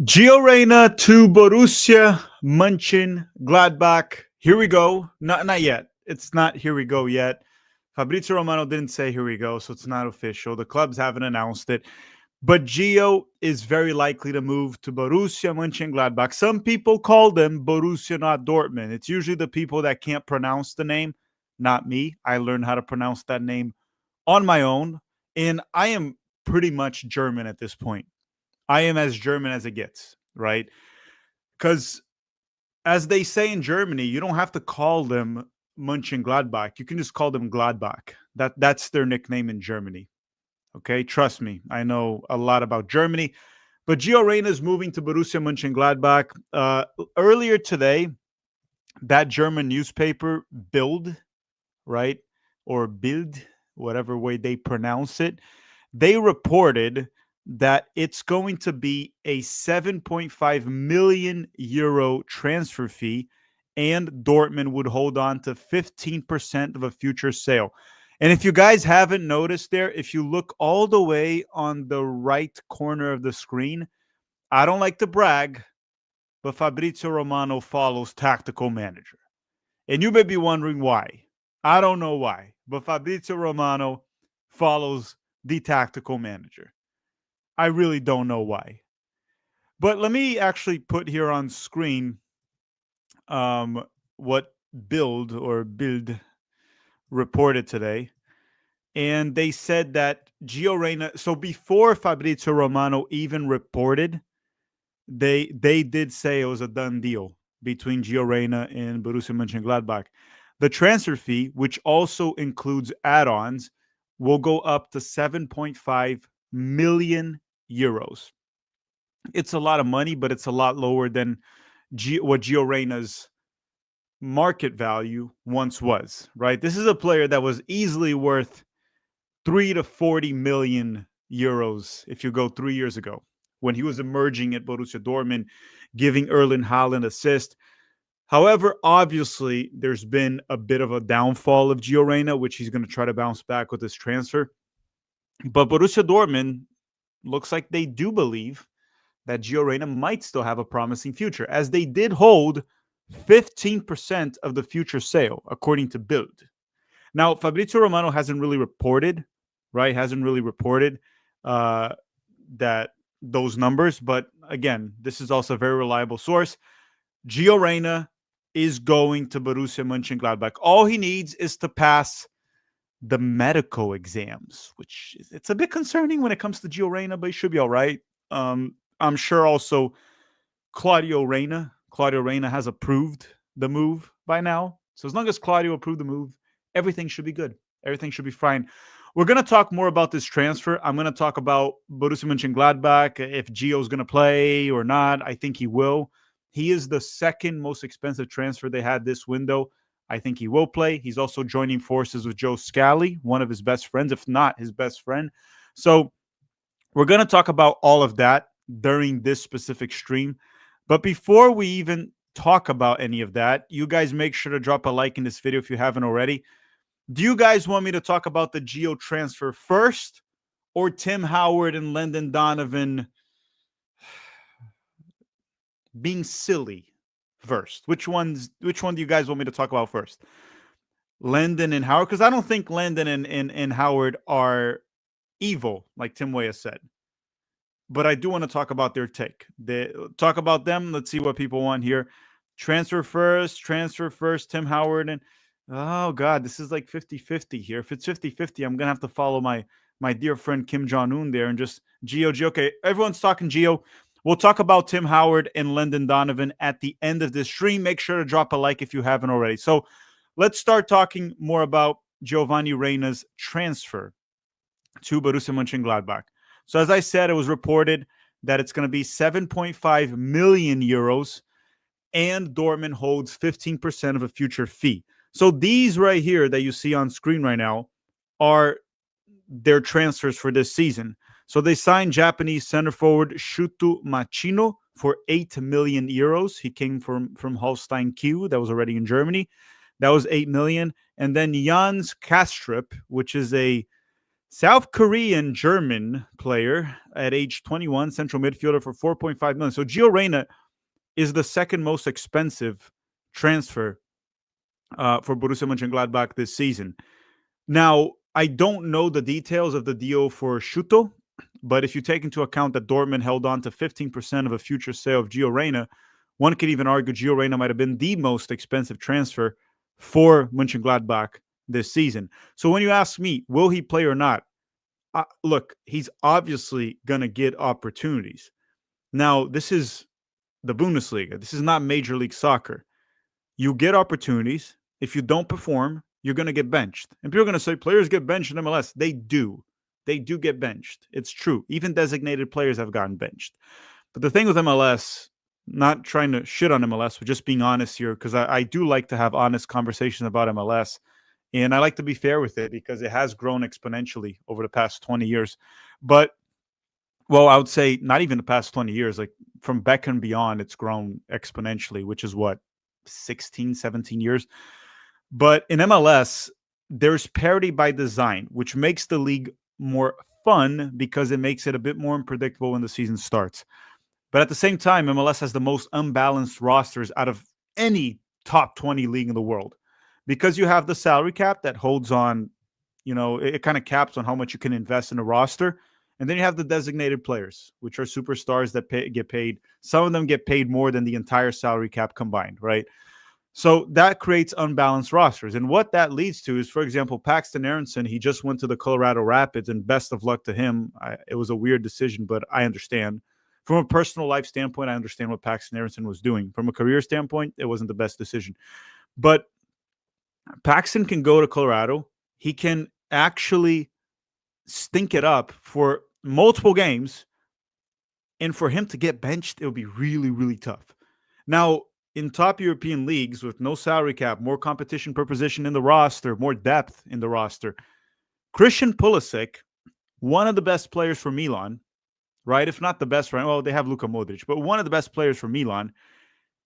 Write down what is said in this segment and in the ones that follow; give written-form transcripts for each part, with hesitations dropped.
Gio Reyna to Borussia Mönchengladbach. Here we go. Not yet. It's not here we go yet. Fabrizio Romano didn't say here we go, so it's not official. The clubs haven't announced it. But Gio is very likely to move to Borussia Mönchengladbach. Some people call them Borussia, not Dortmund. It's usually the people that can't pronounce the name, not me. I learned how to pronounce that name on my own, and I am pretty much German at this point. I am as German as it gets, right? Because as they say in Germany, you don't have to call them Mönchengladbach. You can just call them Gladbach. That's their nickname in Germany. Okay, trust me, I know a lot about Germany. But Gio Reyna is moving to Borussia Mönchengladbach. Earlier today, that German newspaper, Bild, right, or Bild, whatever way they pronounce it, they reported that it's going to be a 7.5 million euro transfer fee, and Dortmund would hold on to 15% of a future sale. And if you guys haven't noticed there, if you look all the way on the right corner of the screen, I don't like to brag, but Fabrizio Romano follows tactical manager. And you may be wondering why. I don't know why, but Fabrizio Romano follows the tactical manager. I really don't know why. But let me actually put here on screen what Bild reported today. And they said that Gio Reyna, so before Fabrizio Romano even reported, they did say it was a done deal between Gio Reyna and Borussia Mönchengladbach. The transfer fee, which also includes add-ons, will go up to 7.5 million euros. It's a lot of money, but it's a lot lower than what Gio Reyna's market value once was, right? This is a player that was easily worth 3 to 40 million euros if you go 3 years ago when he was emerging at Borussia Dortmund, giving Erling Haaland assist. However, obviously, there's been a bit of a downfall of Gio Reyna, which he's going to try to bounce back with this transfer. But Borussia Dortmund looks like they do believe that Gio Reyna might still have a promising future, as they did hold 15% of the future sale, according to Bild. Now, Fabrizio Romano hasn't really reported, right? Hasn't really reported that those numbers. But again, this is also a very reliable source. Gio Reyna is going to Borussia Mönchengladbach. All he needs is to pass the medical exams, which it's a bit concerning when it comes to Gio Reyna, but he should be all right. I'm sure also Claudio Reyna has approved the move by now. So as long as Claudio approved the move, everything should be good. Everything should be fine. We're going to talk more about this transfer. I'm going to talk about Borussia Mönchengladbach, if Gio's going to play or not. I think he will. He is the second most expensive transfer they had this window. I think he will play. He's also joining forces with Joe Scally, one of his best friends, if not his best friend. So we're going to talk about all of that during this specific stream. But before we even talk about any of that, you guys make sure to drop a like in this video if you haven't already. Do you guys want me to talk about the Gio transfer first, or Tim Howard and Landon Donovan being silly first? Which one do you guys want me to talk about first? Landon and Howard? Because I don't think Landon and Howard are evil, like Tim Weah said. But I do want to talk about their take. Talk about them. Let's see what people want here. Transfer first, Tim Howard. And oh, God, this is like 50-50 here. If it's 50-50, I'm going to have to follow my dear friend Kim Jong-un there and just Gio. Okay, everyone's talking Gio. We'll talk about Tim Howard and Landon Donovan at the end of this stream. Make sure to drop a like if you haven't already. So let's start talking more about Giovanni Reyna's transfer to Borussia Mönchengladbach. So as I said, it was reported that it's going to be 7.5 million euros, and Dortmund holds 15% of a future fee. So these right here that you see on screen right now are their transfers for this season. So they signed Japanese center forward Shuto Machino for 8 million euros. He came from Holstein Kiel, that was already in Germany. That was 8 million. And then Jans Kastrup, which is a South Korean German player at age 21, central midfielder for 4.5 million. So Gio Reyna is the second most expensive transfer for Borussia Mönchengladbach this season. Now, I don't know the details of the deal for Schuto, but if you take into account that Dortmund held on to 15% of a future sale of Gio Reyna, one could even argue Gio Reyna might have been the most expensive transfer for Mönchengladbach this season. So when you ask me, will he play or not? Look, he's obviously going to get opportunities. Now, this is the Bundesliga. This is not Major League Soccer. You get opportunities. If you don't perform, you're going to get benched. And people are going to say players get benched in MLS. They do. They do get benched. It's true. Even designated players have gotten benched. But the thing with MLS, not trying to shit on MLS, but just being honest here, because I do like to have honest conversations about MLS. And I like to be fair with it because it has grown exponentially over the past 20 years. But, well, I would say not even the past 20 years. Like from Beck and beyond, it's grown exponentially, which is what, 16, 17 years. But in MLS, there's parity by design, which makes the league more fun because it makes it a bit more unpredictable when the season starts. But at the same time, MLS has the most unbalanced rosters out of any top 20 league in the world. Because you have the salary cap that holds on, it kind of caps on how much you can invest in a roster. And then you have the designated players, which are superstars that get paid. Some of them get paid more than the entire salary cap combined, right? So that creates unbalanced rosters. And what that leads to is, for example, Paxton Aronson, he just went to the Colorado Rapids, and best of luck to him. It was a weird decision, but I understand. From a personal life standpoint, I understand what Paxton Aronson was doing. From a career standpoint, it wasn't the best decision. But Paxton can go to Colorado. He can actually stink it up for multiple games. And for him to get benched, it would be really, really tough. Now, in top European leagues with no salary cap, more competition per position in the roster, more depth in the roster, Christian Pulisic, one of the best players for Milan, right? If not the best, right? Well, they have Luka Modric, but one of the best players for Milan.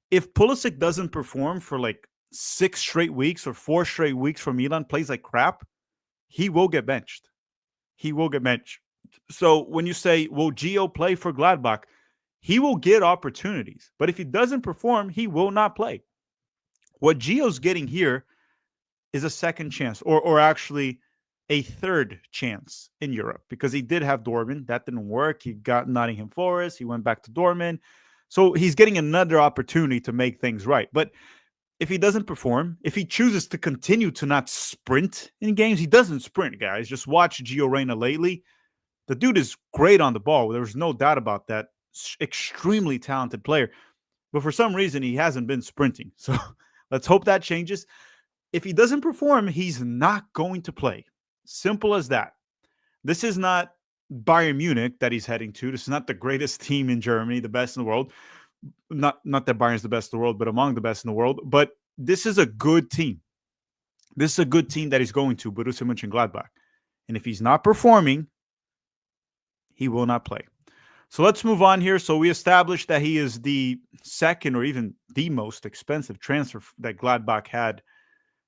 If Pulisic doesn't perform for like 6 straight weeks or 4 straight weeks for Milan, plays like crap, he will get benched. He will get benched. So when you say, will Gio play for Gladbach? He will get opportunities. But if he doesn't perform, he will not play. What Gio's getting here is a second chance, or actually a third chance in Europe, because he did have Dortmund. That didn't work. He got Nottingham Forest. He went back to Dortmund. So he's getting another opportunity to make things right. But if he doesn't perform, if he chooses to continue to not sprint in games, he doesn't sprint, guys. Just watch Gio Reyna lately. The dude is great on the ball. There's no doubt about that. Extremely talented player. But for some reason, he hasn't been sprinting. So let's hope that changes. If he doesn't perform, he's not going to play. Simple as that. This is not Bayern Munich that he's heading to. This is not the greatest team in Germany, the best in the world. Not that Bayern's the best in the world, but among the best in the world. But this is a good team. This is a good team that he's going to, Borussia Mönchengladbach. And if he's not performing, he will not play. So let's move on here. So we established that he is the second or even the most expensive transfer that Gladbach had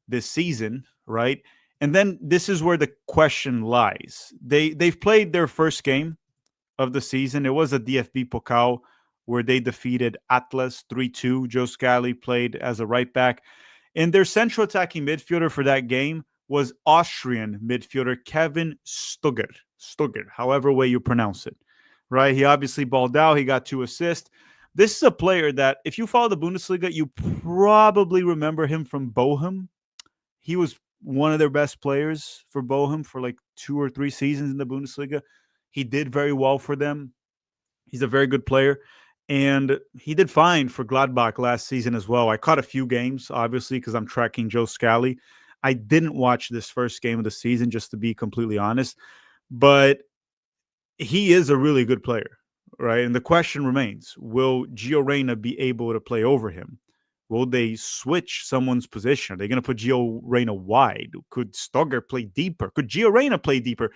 this season, right? And then this is where the question lies. They've played their first game of the season. It was a DFB Pokal where they defeated Atlas 3-2. Joe Scally played as a right back. And their central attacking midfielder for that game was Austrian midfielder Kevin Stugger, however way you pronounce it, right? He obviously balled out. He got 2 assists. This is a player that, if you follow the Bundesliga, you probably remember him from Bochum. He was one of their best players for Bochum for like 2 or 3 seasons in the Bundesliga. He did very well for them. He's a very good player. And he did fine for Gladbach last season as well. I caught a few games, obviously, because I'm tracking Joe Scally. I didn't watch this first game of the season, just to be completely honest. But he is a really good player, right? And the question remains, will Gio Reyna be able to play over him? Will they switch someone's position? Are they going to put Gio Reyna wide? Could Stugger play deeper? Could Gio Reyna play deeper?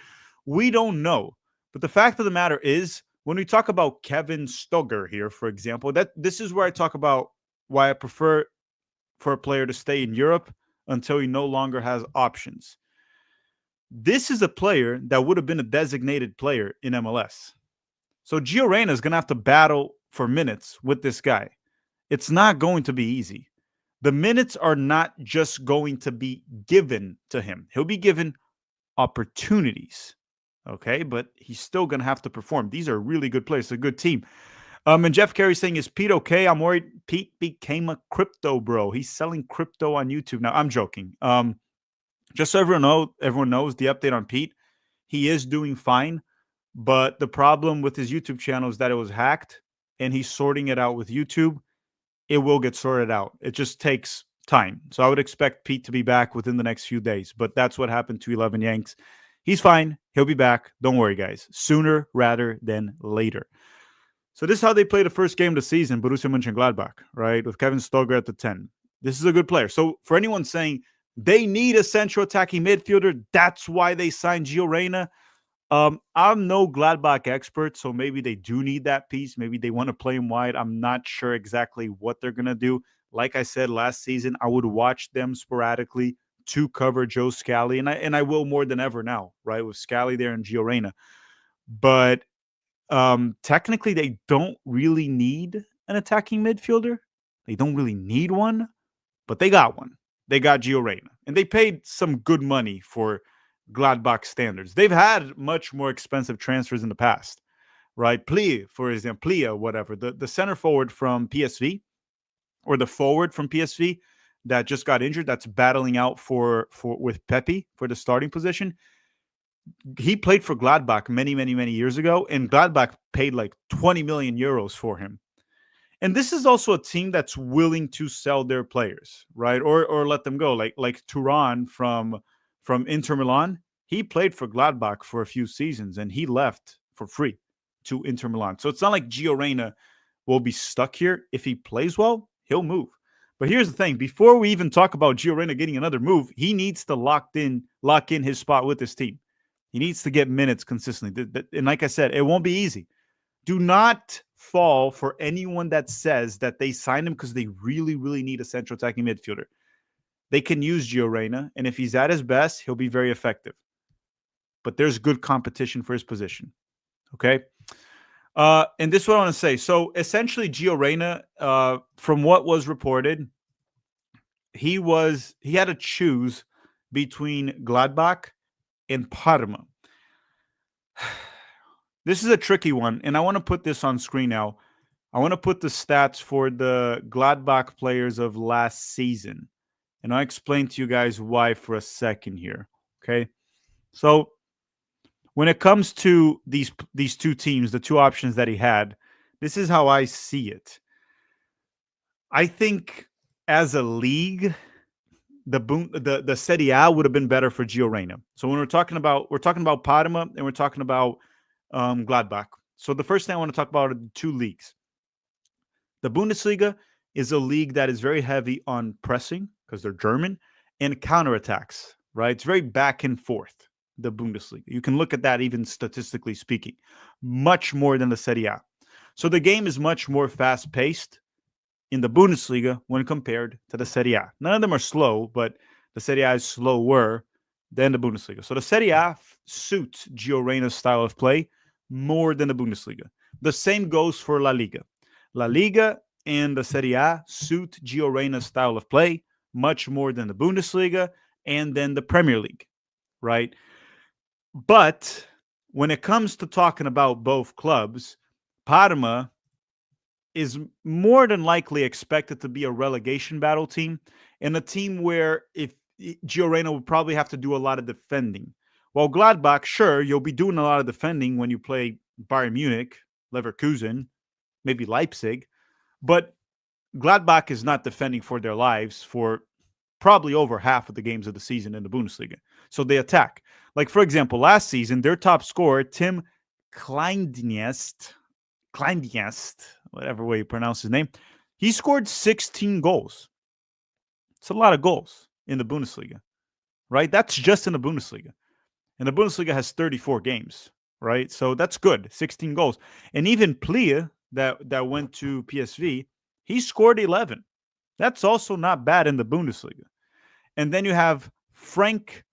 We don't know. But the fact of the matter is, when we talk about Kevin Stugger here, for example, this is where I talk about why I prefer for a player to stay in Europe until he no longer has options. This is a player that would have been a designated player in MLS. So Gio Reyna is going to have to battle for minutes with this guy. It's not going to be easy. The minutes are not just going to be given to him. He'll be given opportunities. Okay, but he's still going to have to perform. These are really good players. It's a good team. And Jeff Carey saying, is Pete okay? I'm worried Pete became a crypto bro. He's selling crypto on YouTube now. I'm joking. Just so everyone knows the update on Pete. He is doing fine, but the problem with his YouTube channel is that it was hacked, and he's sorting it out with YouTube. It will get sorted out. It just takes time. So I would expect Pete to be back within the next few days, but that's what happened to 11 Yanks. He's fine. He'll be back. Don't worry, guys. Sooner rather than later. So this is how they play the first game of the season, Borussia Mönchengladbach, right? With Kevin Stöger at the 10. This is a good player. So for anyone saying they need a central attacking midfielder, that's why they signed Gio Reyna. I'm no Gladbach expert, so maybe they do need that piece. Maybe they want to play him wide. I'm not sure exactly what they're going to do. Like I said last season, I would watch them sporadically to cover Joe Scally, and I will more than ever now, right, with Scally there and Gio Reyna. But technically, they don't really need an attacking midfielder. They don't really need one, but they got one. They got Gio Reyna, and they paid some good money for Gladbach standards. They've had much more expensive transfers in the past, right? Plie, for example, Plie, whatever, the center forward from PSV, or the forward from PSV that just got injured, that's battling out for with Pepe for the starting position. He played for Gladbach many years ago, and Gladbach paid like 20 million euros for him. And this is also a team that's willing to sell their players, right? Or let them go. Like Turan from Inter Milan, he played for Gladbach for a few seasons, and he left for free to Inter Milan. So it's not like Gio Reyna will be stuck here. If he plays well, he'll move. But here's the thing. Before we even talk about Gio Reyna getting another move, he needs to lock in his spot with this team. He needs to get minutes consistently. And like I said, it won't be easy. Do not fall for anyone that says that they signed him because they really need a central attacking midfielder. They can use Gio Reyna, and if he's at his best, he'll be very effective. But there's good competition for his position. Okay? And this is what I want to say. So essentially, Gio Reyna, from what was reported, he had to choose between Gladbach and Parma. This is a tricky one, and I want to put this on screen now. I want to put the stats for the Gladbach players of last season, and I'll explain to you guys why for a second here, okay? So when it comes to these two teams, the two options that he had, this is how I see it. I think as a league, the Serie A would have been better for Gio Reyna. So when we're talking about Parma and we're talking about Gladbach. So the first thing I want to talk about are the two leagues. The Bundesliga is a league that is very heavy on pressing because they're German and counterattacks, right? It's very back and forth, the Bundesliga. You can look at that even statistically speaking, much more than the Serie A. So the game is much more fast-paced in the Bundesliga when compared to the Serie A. None of them are slow, but the Serie A is slower than the Bundesliga. So the Serie A suits Gio Reyna's style of play more than the Bundesliga. The same goes for La Liga. La Liga and the Serie A suit Gio Reyna's style of play much more than the Bundesliga and then the Premier League, right? But when it comes to talking about both clubs, Parma is more than likely expected to be a relegation battle team and a team where if Gio Reyna would probably have to do a lot of defending. While Gladbach, sure, you'll be doing a lot of defending when you play Bayern Munich, Leverkusen, maybe Leipzig, but Gladbach is not defending for their lives for probably over half of the games of the season in the Bundesliga. So they attack. Like, for example, last season, their top scorer, Tim Kleindienst, whatever way you pronounce his name, he scored 16 goals. It's a lot of goals in the Bundesliga, right? That's just in the Bundesliga. And the Bundesliga has 34 games, right? So that's good, 16 goals. And even Plie, that went to PSV, he scored 11. That's also not bad in the Bundesliga. And then you have Frank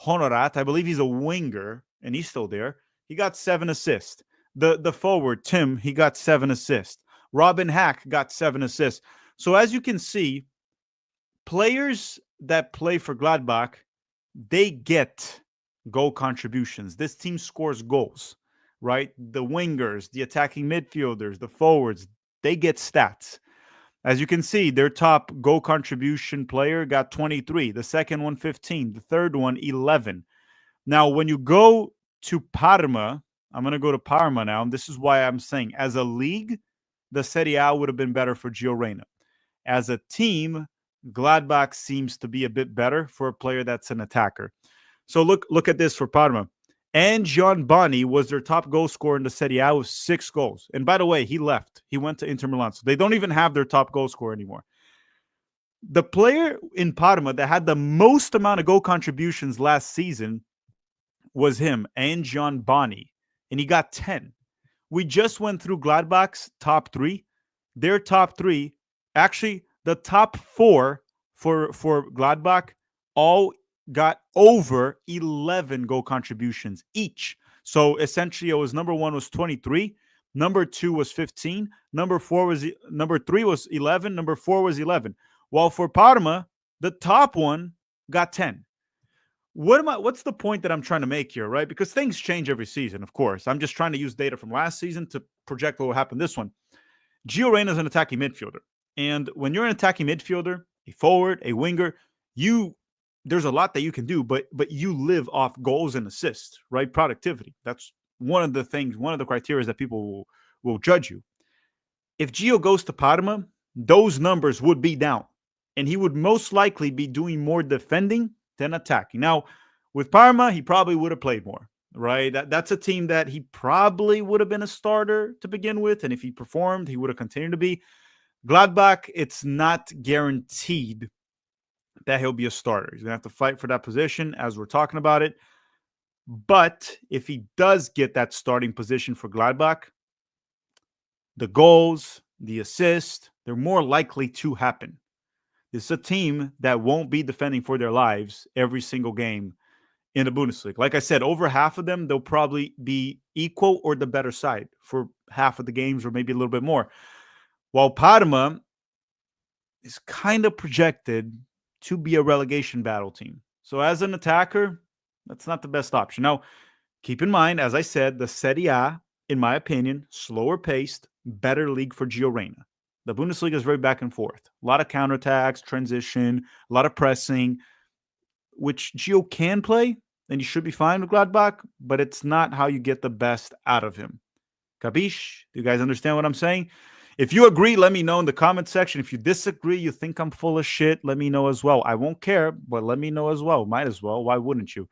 Honorat, I believe he's a winger, and he's still there. He got 7 assists. The forward, Tim, he got 7 assists. Robin Hack got 7 assists. So as you can see, players that play for Gladbach, they get goal contributions. This team scores goals, right? The wingers, the attacking midfielders, the forwards, they get stats. As you can see, their top goal contribution player got 23, the second one 15, the third one 11. Now, when you go to Parma, I'm going to go to Parma now, and this is why I'm saying, as a league, the Serie A would have been better for Gio Reyna. As a team, Gladbach seems to be a bit better for a player that's an attacker. So look at this for Parma. And Gian Boni was their top goal scorer in the Serie A with 6 goals. And by the way, he left. He went to Inter Milan. So they don't even have their top goal scorer anymore. The player in Parma that had the most amount of goal contributions last season was him, and Gian Boni. And he got 10. We just went through Gladbach's top 3. Their top 3, actually, the top 4 for Gladbach all got over 11 goal contributions each. So essentially, it was number 1 was 23, number 2 was 15, number 3 was 11, number 4 was 11. While for Parma, the top one got 10. What's the point that I'm trying to make here, right? Because things change every season, of course. I'm just trying to use data from last season to project what will happen this one. Gio Reyna is an attacking midfielder. And when you're an attacking midfielder, a forward, a winger, there's a lot that you can do, but you live off goals and assists, right? Productivity. That's one of the things, one of the criteria that people will judge you. If Gio goes to Parma, those numbers would be down. And he would most likely be doing more defending than attacking. Now, with Parma, he probably would have played more, right? That's a team that he probably would have been a starter to begin with. And if he performed, he would have continued to be. Gladbach, it's not guaranteed that he'll be a starter. He's going to have to fight for that position as we're talking about it. But if he does get that starting position for Gladbach, the goals, the assists, they're more likely to happen. It's a team that won't be defending for their lives every single game in the Bundesliga. Like I said, over half of them, they'll probably be equal or the better side for half of the games or maybe a little bit more. While Parma is kind of projected to be a relegation battle team. So as an attacker, that's not the best option. Now, keep in mind, as I said, the Serie A, in my opinion, slower paced, better league for Gio Reyna. The Bundesliga is very back and forth. A lot of counterattacks, transition, a lot of pressing, which Gio can play, and you should be fine with Gladbach, but it's not how you get the best out of him. Capiche? Do you guys understand what I'm saying? If you agree, let me know in the comment section. If you disagree, you think I'm full of shit, let me know as well. I won't care, but let me know as well. Might as well. Why wouldn't you?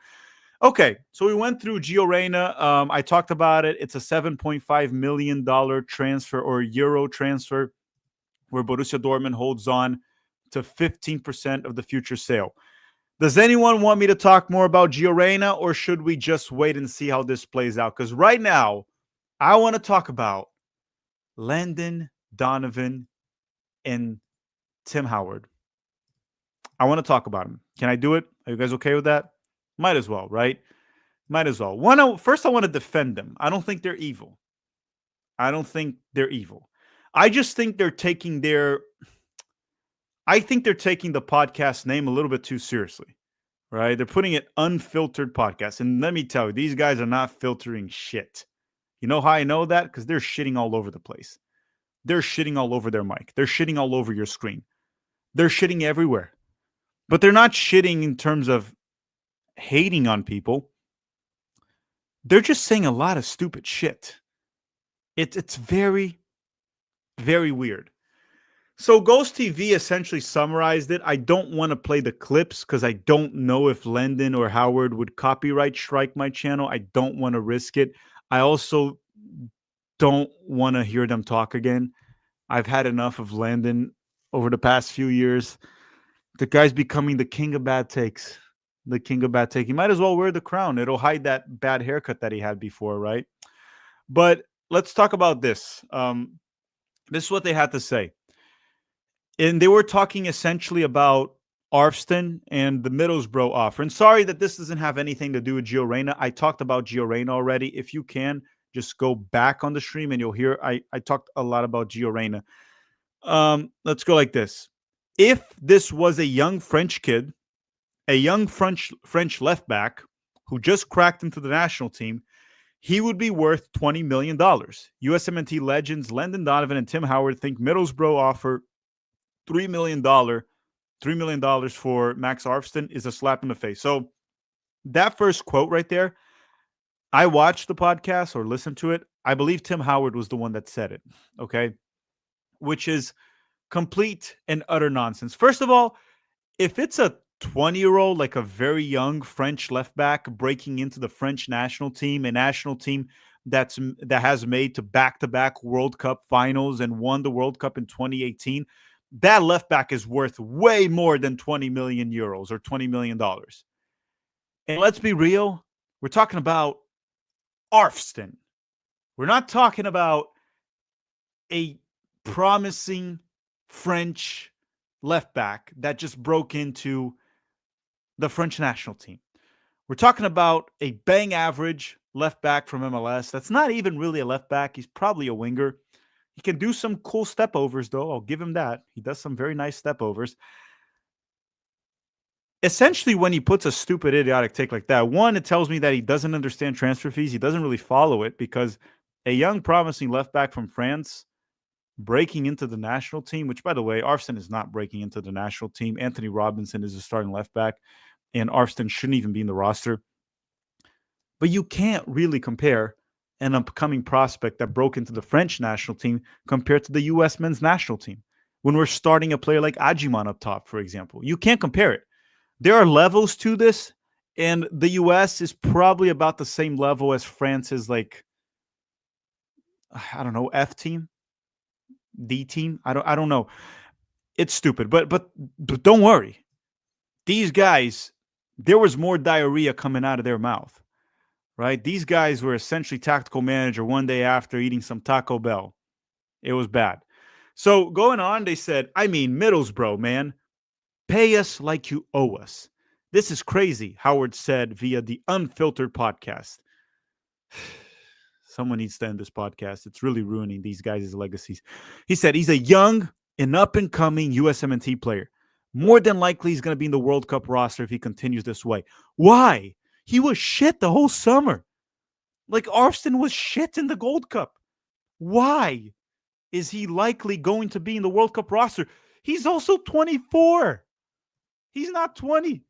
Okay, so we went through Gio Reyna. I talked about it. It's a $7.5 million transfer or euro transfer where Borussia Dortmund holds on to 15% of the future sale. Does anyone want me to talk more about Gio Reyna, or should we just wait and see how this plays out? Because right now, I want to talk about Landon Donovan and Tim Howard. I want to talk about him. Can I do it? Are you guys okay with that? Might as well, right? Might as well. First, I want to defend them. I don't think they're evil. I just think they're taking the podcast name a little bit too seriously, right? They're putting it Unfiltered Podcast. And let me tell you, these guys are not filtering shit. You know how I know that? Because they're shitting all over the place. They're shitting all over their mic. They're shitting all over your screen. They're shitting everywhere. But they're not shitting in terms of hating on people. They're just saying a lot of stupid shit. It's very, very weird. So Ghost TV essentially summarized it. I don't want to play the clips because I don't know if Landon or Howard would copyright strike my channel. I don't want to risk it. I also don't want to hear them talk again. I've had enough of Landon over the past few years. The guy's becoming the king of bad takes. The king of bad take. He might as well wear the crown. It'll hide that bad haircut that he had before, right? But let's talk about this. This is what they had to say. And they were talking essentially about Arfsten and the Middlesbrough offer. And sorry that this doesn't have anything to do with Gio Reyna. I talked about Gio Reyna already. If you can, just go back on the stream and you'll hear I talked a lot about Gio Reyna. Let's go like this. If this was a young French kid, a young French left back who just cracked into the national team, he would be worth $20 million. USMNT legends Landon Donovan and Tim Howard think Middlesbrough offer $3 million for Max Arfsten is a slap in the face. So that first quote right there, I watched the podcast or listened to it. I believe Tim Howard was the one that said it, okay? Which is complete and utter nonsense. First of all, if it's a 20-year-old, like a very young French left back breaking into the French national team, a national team that has made to back-to-back World Cup finals and won the World Cup in 2018, that left back is worth way more than 20 million euros or $20 million. And let's be real, we're talking about Arfsten. We're not talking about a promising French left back that just broke into the French national team. We're talking about a bang average left back from MLS. That's not even really a left back. He's probably a winger. He can do some cool step overs, though. I'll give him that. He does some very nice step overs. Essentially, when he puts a stupid, idiotic take like that, one, it tells me that he doesn't understand transfer fees. He doesn't really follow it because a young, promising left back from France breaking into the national team, which, by the way, Arfsten is not breaking into the national team. Anthony Robinson is a starting left back, and Arfsten shouldn't even be in the roster. But you can't really compare an upcoming prospect that broke into the French national team compared to the U.S. men's national team. When we're starting a player like Ajiman up top, for example, you can't compare it. There are levels to this, and the U.S. is probably about the same level as France's, like, I don't know, F team, D team. I don't know. It's stupid, but don't worry. These guys, there was more diarrhea coming out of their mouth, right? These guys were essentially tactical manager one day after eating some Taco Bell. It was bad. So going on, they said, I mean, Middlesbrough, man, pay us like you owe us. This is crazy, Howard said via the Unfiltered Podcast. Someone needs to end this podcast. It's really ruining these guys' legacies. He said he's a young and up-and-coming USMNT player. More than likely, he's going to be in the World Cup roster if he continues this way. Why? He was shit the whole summer. Like, Arfsten was shit in the Gold Cup. Why is he likely going to be in the World Cup roster? He's also 24. He's not 20.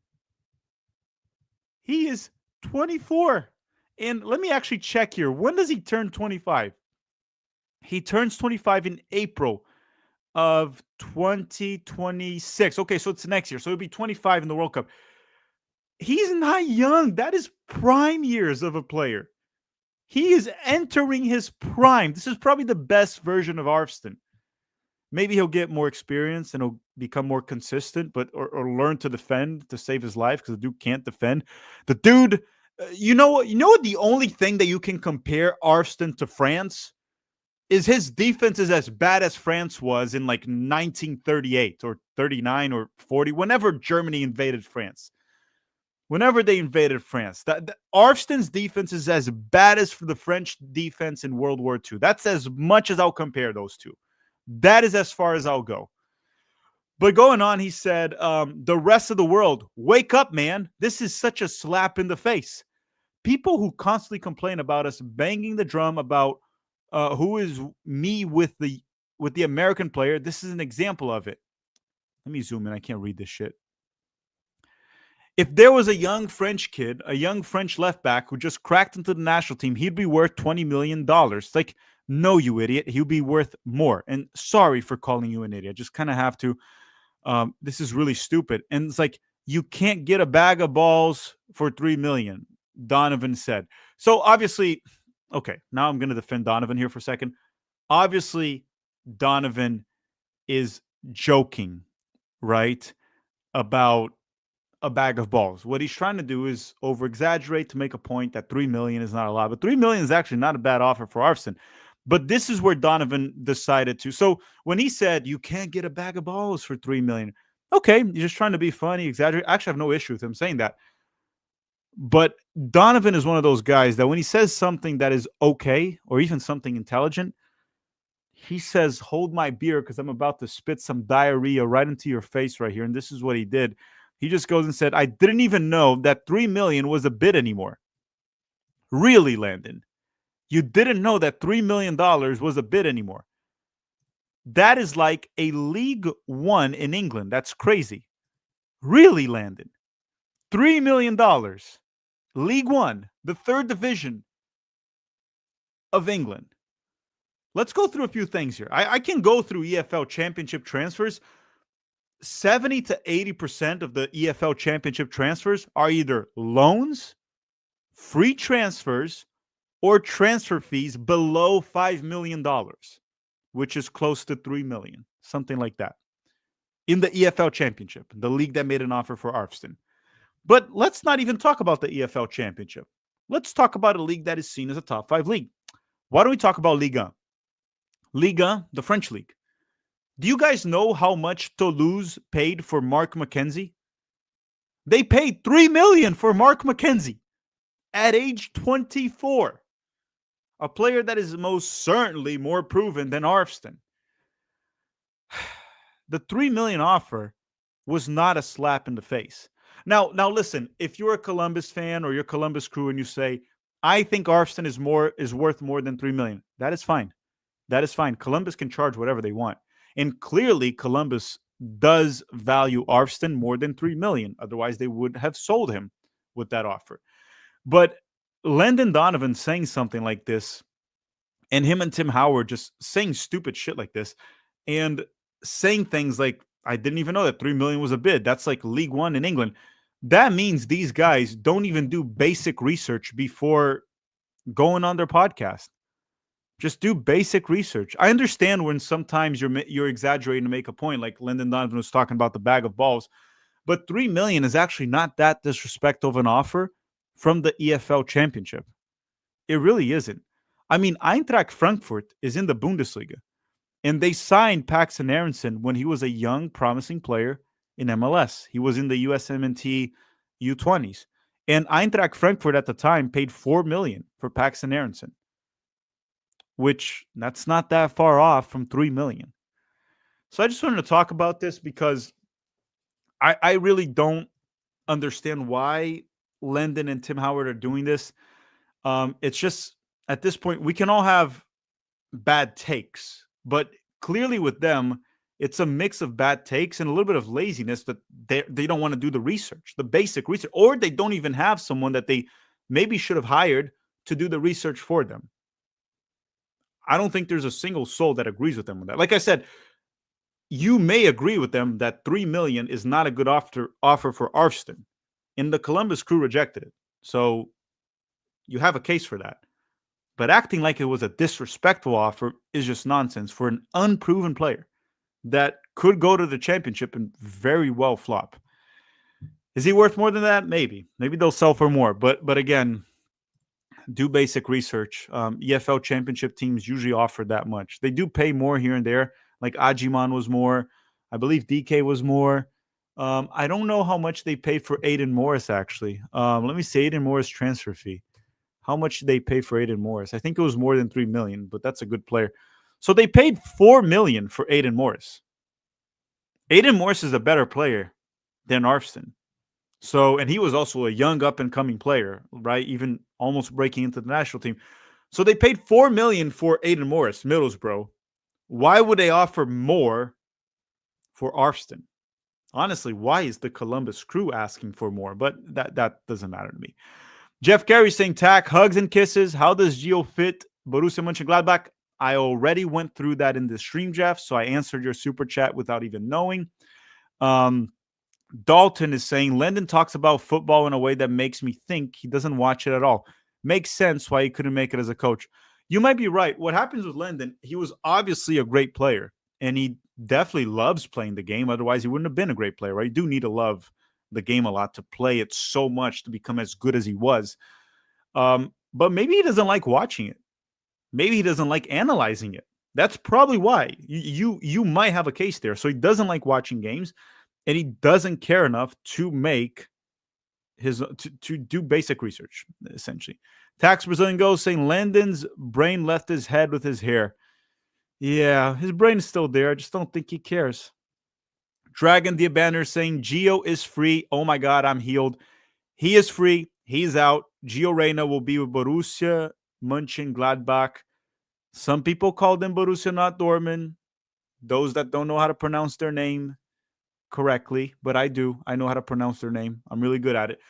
He is 24. And let me actually check here. When does he turn 25? He turns 25 in April of 2026. Okay, so it's next year. So he'll be 25 in the World Cup. He's not young. That is prime years of a player. He is entering his prime. This is probably the best version of Arfsten. Maybe he'll get more experience and he'll become more consistent, but or learn to defend to save his life because the dude can't defend. The dude, you know what? The only thing that you can compare Arfsten to France is his defense is as bad as France was in like 1938 or 39 or 40, whenever Germany invaded France. Whenever they invaded France, Arfsten's defense is as bad as for the French defense in World War II. That's as much as I'll compare those two. That is as far as I'll go. But going on, he said, the rest of the world, wake up, man. This is such a slap in the face. People who constantly complain about us banging the drum about who is me with the American player. This is an example of it. Let me zoom in. I can't read this shit. If there was a young French kid, a young French left back who just cracked into the national team, he'd be worth $20 million. Like, no, you idiot. He'll be worth more. And sorry for calling you an idiot. I just kind of have to. This is really stupid. And it's like, you can't get a bag of balls for $3 million, Donovan said. So obviously, okay, now I'm going to defend Donovan here for a second. Obviously, Donovan is joking, right, about a bag of balls. What he's trying to do is over-exaggerate to make a point that $3 million is not a lot. But $3 million is actually not a bad offer for Arfsten. But this is where Donovan decided to. So when he said, you can't get a bag of balls for $3 million, Okay, you're just trying to be funny, exaggerate. Actually, I have no issue with him saying that. But Donovan is one of those guys that when he says something that is okay or even something intelligent, he says, "Hold my beer because I'm about to spit some diarrhea right into your face right here." And this is what he did. He just goes and said, "I didn't even know that 3 million was a bid anymore." Really, Landon? You didn't know that $3 million was a bid anymore? That is like a League One in England. That's crazy. Really, Landon? $3 million. League One, the third division of England. Let's go through a few things here. I can go through EFL championship transfers. 70 to 80% of the EFL championship transfers are either loans, free transfers, or transfer fees below $5 million, which is close to $3 million, something like that. In the EFL championship, the league that made an offer for Arfston. But let's not even talk about the EFL championship. Let's talk about a league that is seen as a top 5 league. Why don't we talk about Ligue 1? Ligue 1, the French league. Do you guys know how much Toulouse paid for Mark McKenzie? They paid $3 million for Mark McKenzie at age 24. A player that is most certainly more proven than Arfston. The $3 million offer was not a slap in the face. Now listen, if you're a Columbus fan or you're Columbus Crew and you say, I think Arfston is worth more than $3 million, that is fine. That is fine. Columbus can charge whatever they want. And clearly Columbus does value Arfston more than $3 million. Otherwise, they would have sold him with that offer. But Landon Donovan saying something like this, and him and Tim Howard just saying stupid shit like this, and saying things like, I didn't even know that $3 million was a bid. That's like League One in England. That means these guys don't even do basic research before going on their podcast. Just do basic research. I understand when sometimes you're exaggerating to make a point, like Landon Donovan was talking about the bag of balls, but $3 million is actually not that disrespectful of an offer from the EFL Championship. It really isn't. I mean, Eintracht Frankfurt is in the Bundesliga, and they signed Paxton Aronson when he was a young, promising player in MLS. He was in the USMNT U20s, and Eintracht Frankfurt at the time paid $4 million for Paxton Aronson, which that's not that far off from $3 million. So I just wanted to talk about this because I really don't understand why Landon and Tim Howard are doing this. It's just at this point, we can all have bad takes, but clearly with them, it's a mix of bad takes and a little bit of laziness that they don't want to do the research, the basic research, or they don't even have someone that they maybe should have hired to do the research for them. I don't think there's a single soul that agrees with them on that. Like I said, you may agree with them that $3 million is not a good offer for Arfston, and the Columbus Crew rejected it. So you have a case for that. But acting like it was a disrespectful offer is just nonsense for an unproven player that could go to the championship and very well flop. Is he worth more than that? Maybe. Maybe they'll sell for more. But again, do basic research. EFL championship teams usually offer that much. They do pay more here and there. Like Ajiman was more. I believe DK was more. I don't know how much they paid for Aiden Morris, actually. Let me see Aiden Morris transfer fee. How much did they pay for Aiden Morris? I think it was more than $3 million, but that's a good player. So they paid $4 million for Aiden Morris. Aiden Morris is a better player than Arfston. So, and he was also a young up-and-coming player, right? Even almost breaking into the national team. So they paid $4 million for Aiden Morris, Middlesbrough. Why would they offer more for Arfston? Honestly, why is the Columbus Crew asking for more? But that doesn't matter to me. Jeff Carey saying, Tack, hugs and kisses. How does Gio fit Borussia Mönchengladbach? I already went through that in the stream, Jeff, so I answered your super chat without even knowing. Dalton is saying, Landon talks about football in a way that makes me think he doesn't watch it at all. Makes sense why he couldn't make it as a coach. You might be right. What happens with Landon, he was obviously a great player, and he definitely loves playing the game. Otherwise, he wouldn't have been a great player, right? You do need to love the game a lot to play it so much to become as good as he was. But maybe he doesn't like watching it. Maybe he doesn't like analyzing it. That's probably why. You might have a case there. So he doesn't like watching games. and he doesn't care enough to make to do basic research, essentially. Tax Brazilian Goes saying Landon's brain left his head with his hair. Yeah, his brain is still there. I just don't think he cares. Dragon the Abander saying Gio is free. Oh my God, I'm healed. He is free. He's out. Gio Reyna will be with Borussia Mönchengladbach. Some people call them Borussia, not Dortmund. Those that don't know how to pronounce their name correctly, but I do. I know how to pronounce their name. I'm really good at it.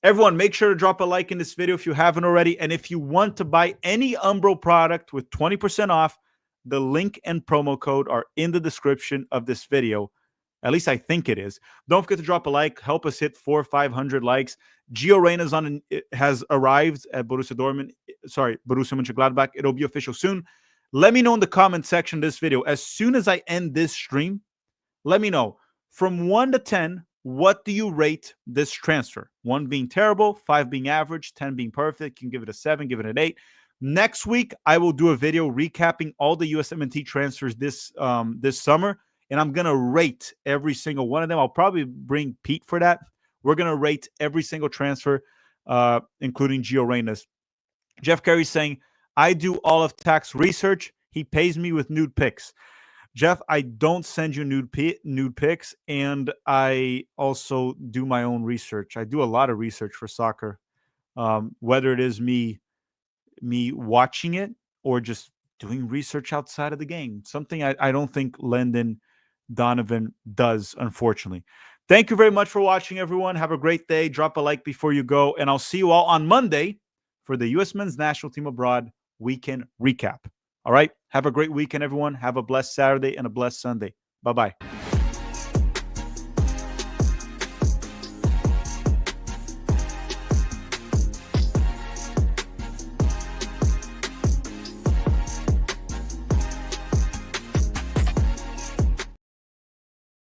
Everyone, make sure to drop a like in this video if you haven't already. And if you want to buy any Umbro product with 20% off, the link and promo code are in the description of this video. At least I think it is. Don't forget to drop a like. Help us hit 400 or 500 likes. Gio Reyna has arrived at Borussia Mönchengladbach. It'll be official soon. Let me know in the comment section of this video. As soon as I end this stream, let me know. From 1 to 10, what do you rate this transfer? 1 being terrible, 5 being average, 10 being perfect. You can give it a 7, give it an 8. Next week, I will do a video recapping all the USMNT transfers this summer, and I'm going to rate every single one of them. I'll probably bring Pete for that. We're going to rate every single transfer, including Gio Reyna's. Jeff Carey saying, I do all of tax research. He pays me with nude pics. Jeff, I don't send you nude pics, and I also do my own research. I do a lot of research for soccer, whether it is me watching it or just doing research outside of the game. Something I don't think Landon Donovan does, unfortunately. Thank you very much for watching, everyone. Have a great day. Drop a like before you go, and I'll see you all on Monday for the U.S. Men's National Team Abroad weekend recap. All right? Have a great weekend, everyone. Have a blessed Saturday and a blessed Sunday. Bye-bye.